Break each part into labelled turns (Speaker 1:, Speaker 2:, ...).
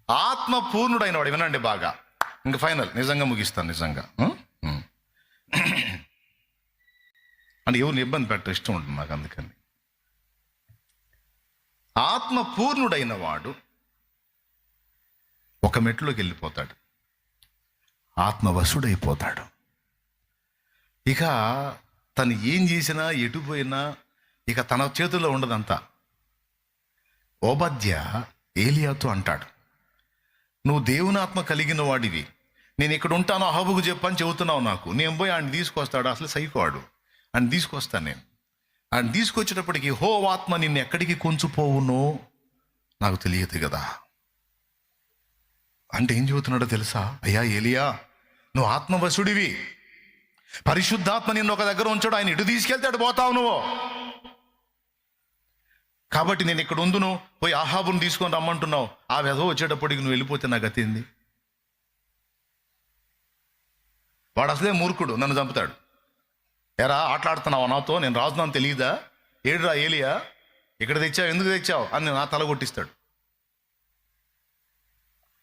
Speaker 1: ఆత్మ పూర్ణుడైన వాడు. వినండి బాగా, ఇంకా ఫైనల్, నిజంగా ముగిస్తాను. నిజంగా అంటే ఎవరిని ఇబ్బంది పెట్ట ఇష్టం ఉంటుంది నాకు, అందుకని. ఆత్మ పూర్ణుడైన వాడు ఒక మెట్లోకి వెళ్ళిపోతాడు, ఆత్మవశుడైపోతాడు. ఇక తను ఏం చేసినా ఎటు పోయినా ఇక తన చేతుల్లో ఉండదంతా. ఓబద్య ఏలియాతో అంటాడు, నువ్వు దేవుని ఆత్మ కలిగిన వాడివి, నేను ఇక్కడ ఉంటాను అహాబుకు చెప్పని చెబుతున్నావు నాకు. నేను పోయి ఆయన తీసుకొస్తాడు, అసలు సైకోవాడు, ఆయన తీసుకొస్తాను నేను. ఆయన తీసుకొచ్చేటప్పటికి యెహోవాత్మ నిన్ను ఎక్కడికి కొంచుపోవునో నాకు తెలియదు కదా. అంటే ఏం చెబుతున్నాడో తెలుసా? అయ్యా ఏలియా, నువ్వు ఆత్మవశుడివి, పరిశుద్ధాత్మ నిన్ను ఒక దగ్గర ఉంచాడు, ఆయన ఇటు తీసుకెళ్తాడు, పోతావు నువ్వు. కాబట్టి నేను ఇక్కడ ఉందును, పోయి అహాబును తీసుకొని రమ్మంటున్నావు. ఆ వెధవ వచ్చేటప్పటికి నువ్వు వెళ్ళిపోతే నా గతి ఏంది? వాడు అసలే మూర్ఖుడు, నన్ను చంపుతాడు. ఎరా ఆటలాడుతున్నావు నాతో, నేను రాజున్నాను తెలియదా? ఏడురా ఏలియా, ఇక్కడ తెచ్చావు, ఎందుకు తెచ్చావు అని నా తల కొట్టిస్తాడు.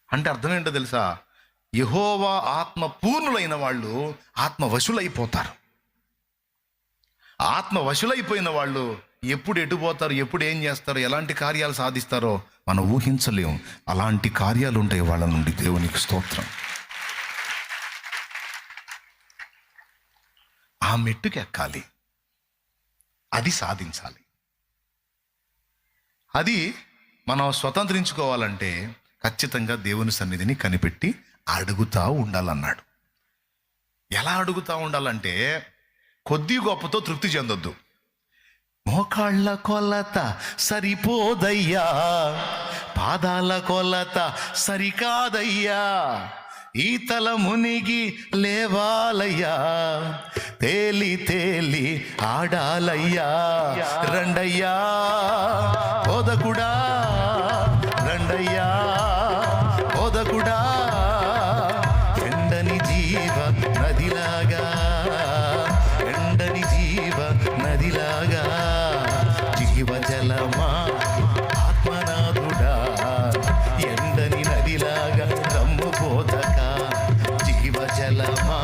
Speaker 1: అంటే అర్థం ఏంటో తెలుసా? యెహోవా ఆత్మ పూర్ణులైన వాళ్ళు ఆత్మవశులైపోతారు. ఆత్మవశులైపోయిన వాళ్ళు ఎప్పుడు ఎటుపోతారు, ఎప్పుడు ఏం చేస్తారో, ఎలాంటి కార్యాలు సాధిస్తారో మనం ఊహించలేము. అలాంటి కార్యాలు ఉంటాయి వాళ్ళ నుండి. దేవునికి స్తోత్రం. ఆ మెట్టుకు ఎక్కాలి, అది సాధించాలి. అది మనం స్వతంత్రించుకోవాలంటే ఖచ్చితంగా దేవుని సన్నిధిని కనిపెట్టి అడుగుతూ ఉండాలన్నాడు. ఎలా అడుగుతూ ఉండాలంటే కొద్ది గొప్పతో తృప్తి చెందొద్దు. మోకాళ్ళ కొలత సరిపోదయ్యా, పాదాల కొలత సరికాదయ్యా, ఈతల మునిగి లేవాలయ్యా, తేలి తేలి ఆడాలయ్యా, రండయ్యా బోధకుడా, రండయ్యా బోధకుడా, ఎండని జీవ నదిలాగా, ఎండని జీవ నదిలాగా, జీవజలమా ఆత్మనాథుడా, ఎండని నదిలాగా రమ్ము బోధక, జీవజలమా